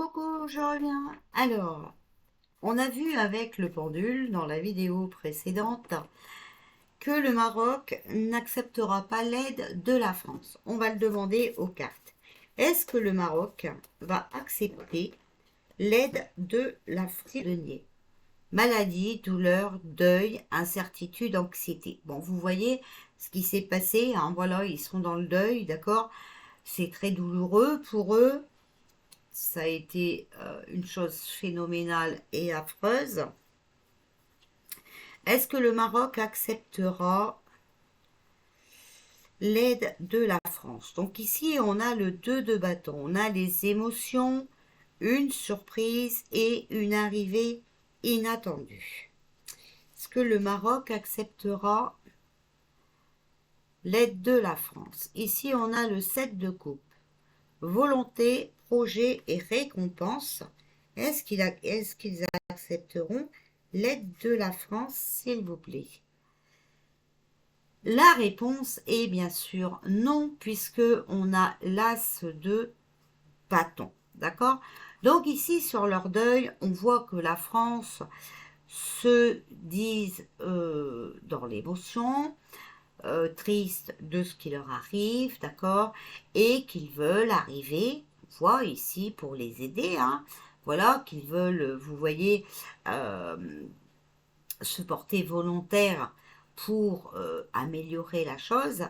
Coucou, je reviens. Alors, on a vu avec le pendule dans la vidéo précédente que le Maroc n'acceptera pas l'aide de la France. On va le demander aux cartes. Est-ce que le Maroc va accepter l'aide de la France? Maladie, douleur, deuil, incertitude, anxiété. Bon, vous voyez ce qui s'est passé, hein, voilà, ils sont dans le deuil, d'accord? C'est très douloureux pour eux. Ça a été une chose phénoménale et affreuse. Est-ce que le Maroc acceptera l'aide de la France? Donc ici, on a le 2 de bâton. On a les émotions, une surprise et une arrivée inattendue. Est-ce que le Maroc acceptera l'aide de la France? Ici, on a le 7 de coupe. Volonté, projet et récompense. Est-ce qu'ils accepteront l'aide de la France, s'il vous plaît? La réponse est bien sûr non, puisque on a l'as de bâton. D'accord? Donc ici, sur leur deuil, on voit que la France se dise dans l'émotion, triste de ce qui leur arrive, d'accord, et qu'ils veulent arriver, on voit ici pour les aider, hein, voilà, qu'ils veulent, vous voyez, se porter volontaire pour améliorer la chose.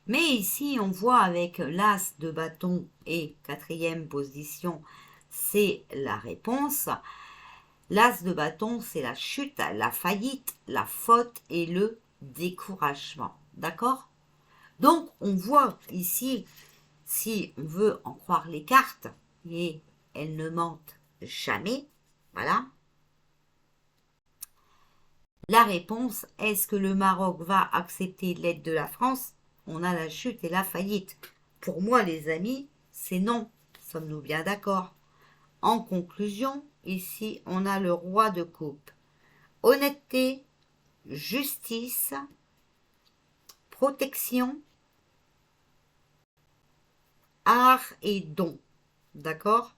Mais ici, on voit avec l'as de bâton et quatrième position, c'est la réponse. L'as de bâton, c'est la chute, la faillite, la faute et le découragement. D'accord? Donc, on voit ici, si on veut en croire les cartes, et elles ne mentent jamais, voilà. La réponse, est-ce que le Maroc va accepter l'aide de la France? On a la chute et la faillite. Pour moi, les amis, c'est non. Sommes-nous bien d'accord? En conclusion, ici, on a le roi de coupe. Honnêteté, justice, protection, art et don. D'accord?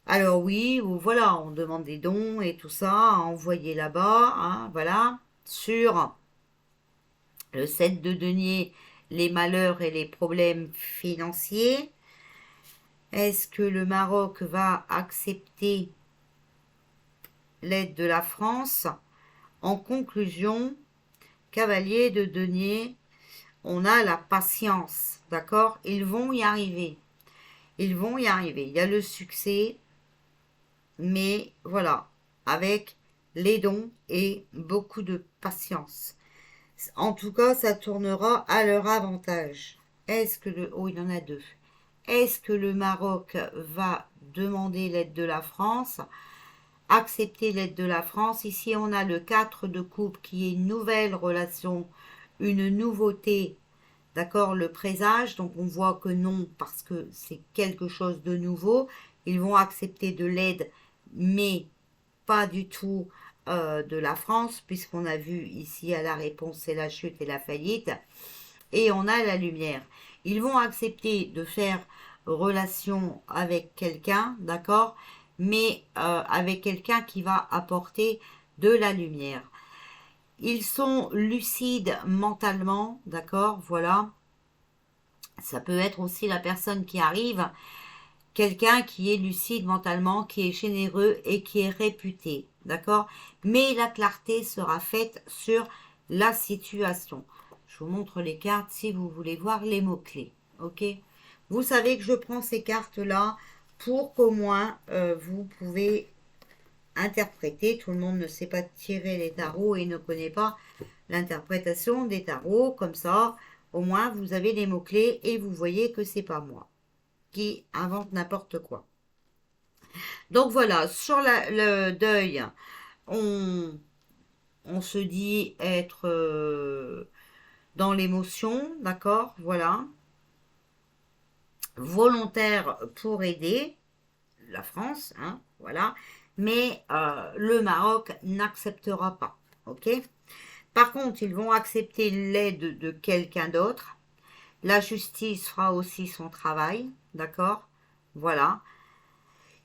Alors oui, voilà, on demande des dons et tout ça à envoyer là-bas, hein, voilà. Sur le 7 de denier, les malheurs et les problèmes financiers. Est-ce que le Maroc va accepter l'aide de la France? En conclusion, cavalier de denier, on a la patience, d'accord? Ils vont y arriver. Ils vont y arriver. Il y a le succès, mais voilà, avec les dons et beaucoup de patience. En tout cas, ça tournera à leur avantage. Est-ce que le... Oh, il y en a deux. Est-ce que le Maroc va demander l'aide de la France? Accepter l'aide de la France. Ici, on a le 4 de coupe qui est une nouvelle relation, une nouveauté. D'accord, le présage, donc on voit que non, parce que c'est quelque chose de nouveau. Ils vont accepter de l'aide, mais pas du tout de la France, puisqu'on a vu ici à la réponse, c'est la chute et la faillite. Et on a la lumière. Ils vont accepter de faire relation avec quelqu'un, d'accord, mais avec quelqu'un qui va apporter de la lumière. Ils sont lucides mentalement, d'accord, voilà. Ça peut être aussi la personne qui arrive, quelqu'un qui est lucide mentalement, qui est généreux et qui est réputé, d'accord? Mais la clarté sera faite sur la situation. Je vous montre les cartes si vous voulez voir les mots-clés, ok? Vous savez que je prends ces cartes-là pour qu'au moins vous pouvez interpréter. Tout le monde ne sait pas tirer les tarots et ne connaît pas l'interprétation des tarots. Comme ça, au moins, vous avez les mots-clés et vous voyez que c'est pas moi qui invente n'importe quoi. Donc voilà, sur le deuil, on, on se dit être dans l'émotion, d'accord, voilà. Volontaire pour aider la France, hein, voilà. Mais le Maroc n'acceptera pas, ok. Par contre, ils vont accepter l'aide de quelqu'un d'autre. La justice fera aussi son travail, d'accord? Voilà.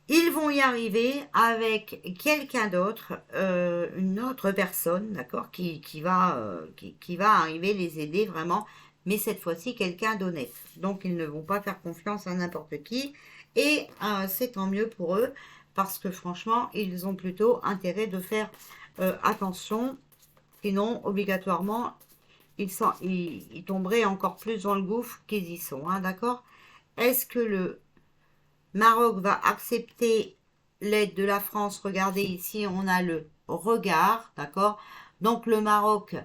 Ils vont y arriver avec quelqu'un d'autre, une autre personne, d'accord, qui va arriver les aider vraiment, mais cette fois-ci quelqu'un d'honnête. Donc ils ne vont pas faire confiance à n'importe qui, et c'est tant mieux pour eux, parce que franchement, ils ont plutôt intérêt de faire attention, sinon obligatoirement, ils tomberaient encore plus dans le gouffre qu'ils y sont, hein, d'accord? Est-ce que le Maroc va accepter l'aide de la France? Regardez ici, on a le regard, d'accord? Donc le Maroc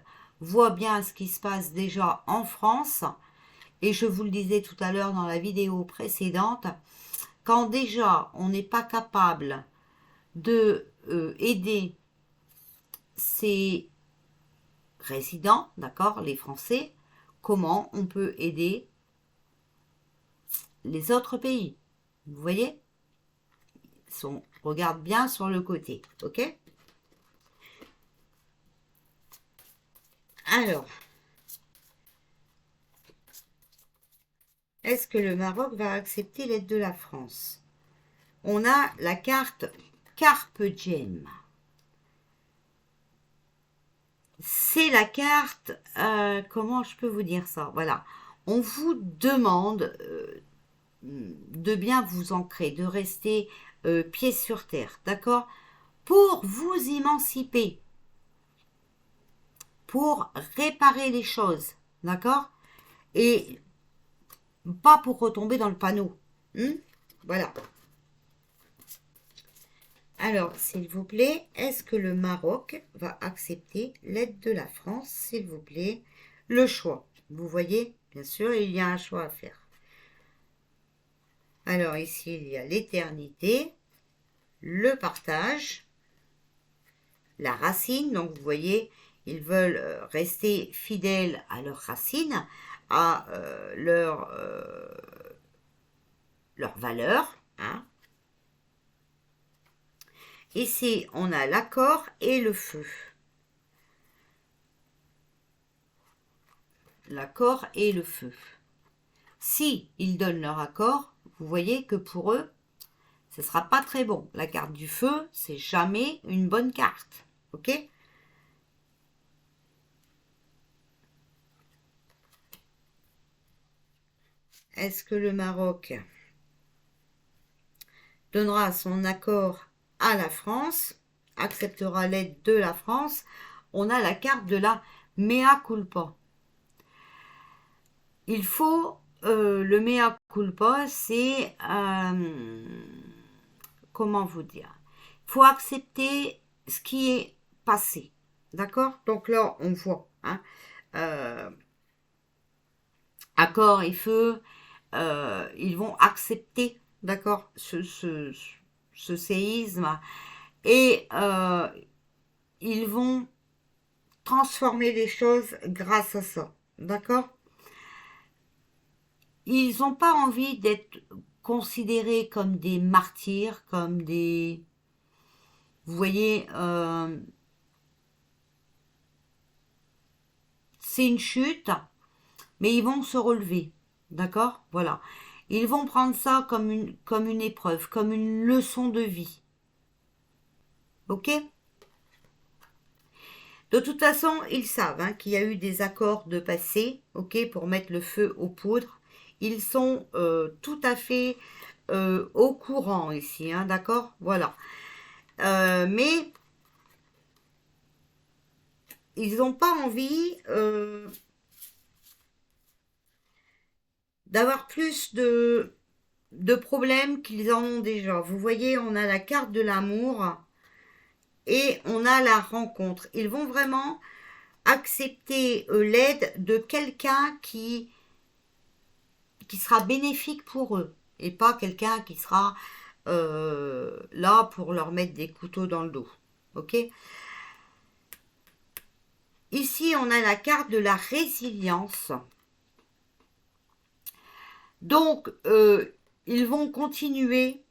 voit bien ce qui se passe déjà en France. Et je vous le disais tout à l'heure dans la vidéo précédente, quand déjà on n'est pas capable de aider ces résidents, d'accord, les Français, comment on peut aider les autres pays? Vous voyez? On regarde bien sur le côté, ok? Alors, est-ce que le Maroc va accepter l'aide de la France? On a la carte Carpe Diem. C'est la carte, comment je peux vous dire ça? Voilà, on vous demande de bien vous ancrer, de rester pied sur terre, d'accord? Pour vous émanciper, pour réparer les choses, d'accord? Et pas pour retomber dans le panneau. Voilà. Alors, s'il vous plaît, est-ce que le Maroc va accepter l'aide de la France? S'il vous plaît, le choix. Vous voyez, bien sûr, il y a un choix à faire. Alors ici, il y a l'éternité, le partage, la racine. Donc, vous voyez, ils veulent rester fidèles à leurs racines, à leur valeur, hein. Ici, on a l'accord et le feu. L'accord et le feu. Si ils donnent leur accord, vous voyez que pour eux, ce ne sera pas très bon. La carte du feu, c'est jamais une bonne carte. Ok? Est-ce que le Maroc donnera son accord à la France, acceptera l'aide de la France? On a la carte de la mea culpa. Il faut, le mea culpa, c'est, comment vous dire? Il faut accepter ce qui est passé. D'accord? Donc là, on voit, hein, accord et feu, ils vont accepter, d'accord, ce séisme, et ils vont transformer les choses grâce à ça, d'accord? Ils n'ont pas envie d'être considérés comme des martyrs, comme des... Vous voyez, c'est une chute, mais ils vont se relever, d'accord? Voilà. Ils vont prendre ça comme une épreuve, comme une leçon de vie. Ok? De toute façon, ils savent, hein, qu'il y a eu des accords de passé, ok, pour mettre le feu aux poudres. Ils sont tout à fait au courant ici, hein, d'accord? Voilà. Mais ils n'ont pas envie d'avoir plus de problèmes qu'ils en ont déjà. Vous voyez, on a la carte de l'amour et on a la rencontre. Ils vont vraiment accepter l'aide de quelqu'un qui sera bénéfique pour eux et pas quelqu'un qui sera là pour leur mettre des couteaux dans le dos. Ok? Ici, on a la carte de la résilience. Donc, ils vont continuer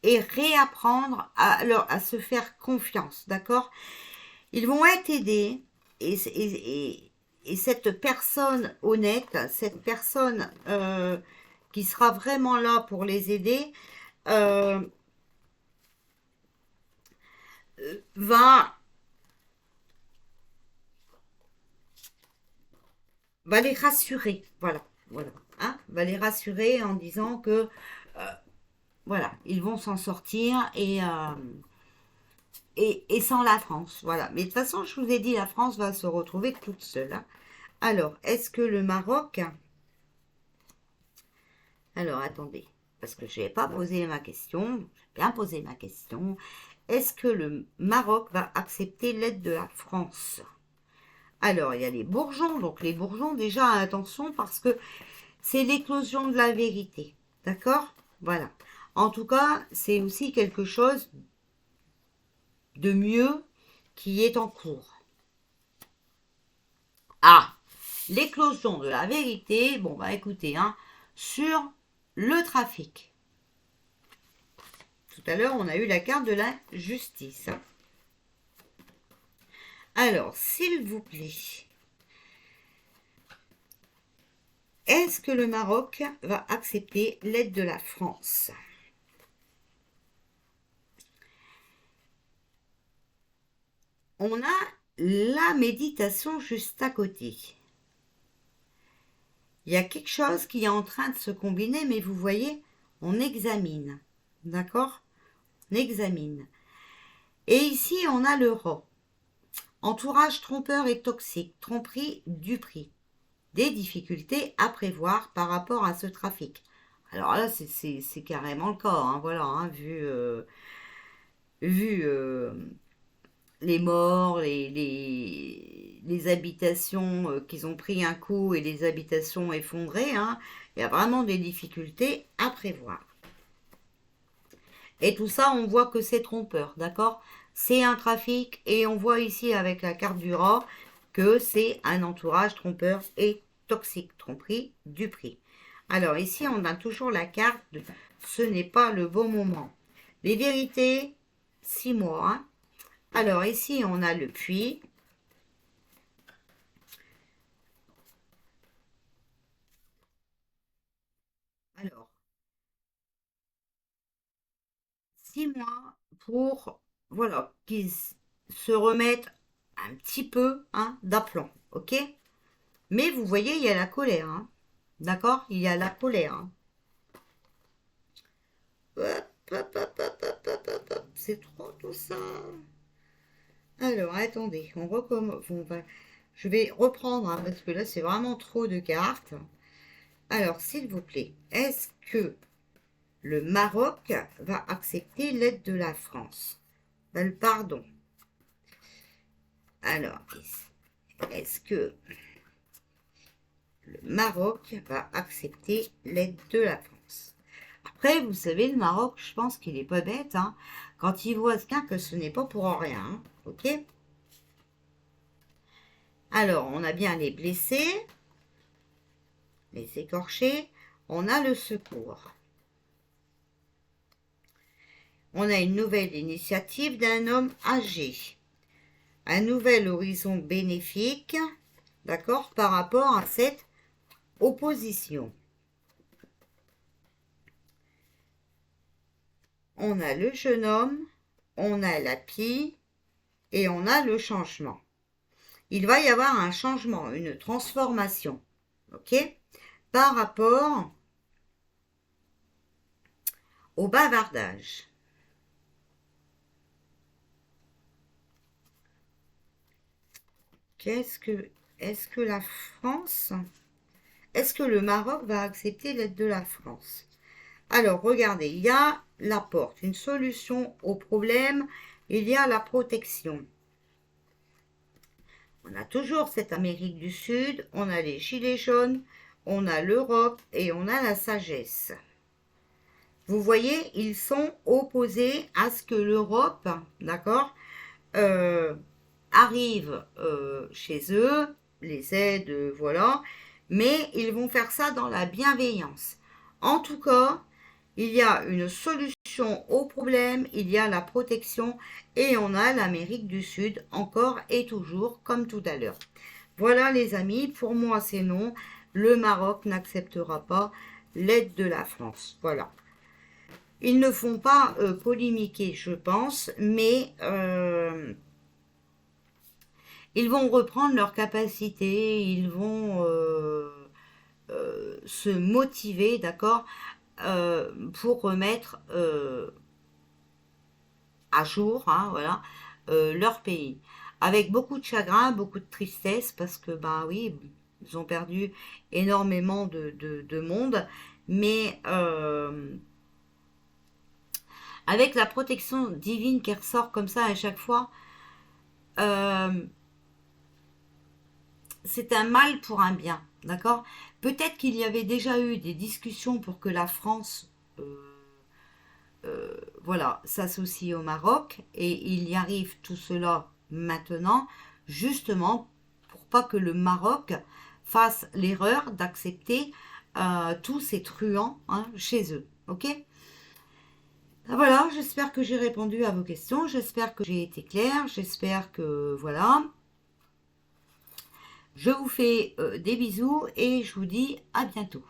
et réapprendre à se faire confiance, d'accord? Ils vont être aidés et cette personne honnête, cette personne qui sera vraiment là pour les aider, euh, va, va les rassurer. Voilà, voilà. Hein, va les rassurer en disant que voilà, ils vont s'en sortir et sans la France. Voilà. Mais de toute façon, je vous ai dit, la France va se retrouver toute seule. Hein. Alors, est-ce que le Maroc... Alors, attendez, parce que je n'ai pas posé ma question. J'ai bien posé ma question. Est-ce que le Maroc va accepter l'aide de la France? Alors, il y a les bourgeons. Donc, les bourgeons, déjà, attention, parce que c'est l'éclosion de la vérité. D'accord? Voilà. En tout cas, c'est aussi quelque chose de mieux qui est en cours. Ah, l'éclosion de la vérité, bon bah écoutez, hein, sur le trafic. Tout à l'heure, on a eu la carte de la justice. Alors, s'il vous plaît, est-ce que le Maroc va accepter l'aide de la France? On a la méditation juste à côté. Il y a quelque chose qui est en train de se combiner, mais vous voyez, on examine. D'accord? On examine. Et ici, on a le roi. Entourage trompeur et toxique, tromperie du prix. Des difficultés à prévoir par rapport à ce trafic. Alors là, c'est carrément le cas, hein, voilà, hein, vu les morts, les habitations qui ont pris un coup et les habitations effondrées, hein, il y a vraiment des difficultés à prévoir. Et tout ça, on voit que c'est trompeur, d'accord? C'est un trafic et on voit ici avec la carte du rat que c'est un entourage trompeur et toxique, tromperie du prix. Alors ici, on a toujours la carte de ce n'est pas le bon moment. Les vérités, 6 mois. Hein. Alors ici, on a le puits. Alors, 6 mois pour, voilà, qu'ils se remettent un petit peu hein, d'aplomb, ok? Mais vous voyez, il y a la colère, hein. D'accord? Il y a la colère. Hein. Hop, hop, hop, hop, hop, hop, hop, hop. C'est trop tout ça. Alors, attendez, on recommence. Je vais reprendre, hein, parce que là, c'est vraiment trop de cartes. Alors, s'il vous plaît, est-ce que le Maroc va accepter l'aide de la France? Pardon. Alors, est-ce que le Maroc va accepter l'aide de la France? Après, vous savez, le Maroc, je pense qu'il est pas bête, hein, quand il voit bien que ce n'est pas pour rien, hein, ok? Alors, on a bien les blessés, les écorchés, on a le secours. On a une nouvelle initiative d'un homme âgé. Un nouvel horizon bénéfique, d'accord, par rapport à cette opposition. On a le jeune homme, on a la pie et on a le changement. Il va y avoir un changement, une transformation, ok, par rapport au bavardage. Est-ce que la France, est-ce que le Maroc va accepter l'aide de la France? Alors, regardez, il y a la porte, une solution au problème, il y a la protection. On a toujours cette Amérique du Sud, on a les gilets jaunes, on a l'Europe et on a la sagesse. Vous voyez, ils sont opposés à ce que l'Europe, d'accord, arrive chez eux, les aide, voilà, mais ils vont faire ça dans la bienveillance. En tout cas, il y a une solution au problème, il y a la protection et on a l'Amérique du Sud encore et toujours comme tout à l'heure. Voilà les amis, pour moi c'est non, le Maroc n'acceptera pas l'aide de la France. Voilà. Ils ne font pas polémiquer, je pense, mais ils vont reprendre leur capacité, ils vont se motiver, d'accord, pour remettre à jour, hein, voilà, leur pays. Avec beaucoup de chagrin, beaucoup de tristesse, parce que, bah oui, ils ont perdu énormément de monde, mais avec la protection divine qui ressort comme ça à chaque fois, euh, c'est un mal pour un bien, d'accord. Peut-être qu'il y avait déjà eu des discussions pour que la France voilà, s'associe au Maroc et il y arrive tout cela maintenant, justement pour pas que le Maroc fasse l'erreur d'accepter tous ces truands, hein, chez eux. Ok. Voilà, j'espère que j'ai répondu à vos questions, j'espère que j'ai été claire, j'espère que voilà. Je vous fais des bisous et je vous dis à bientôt.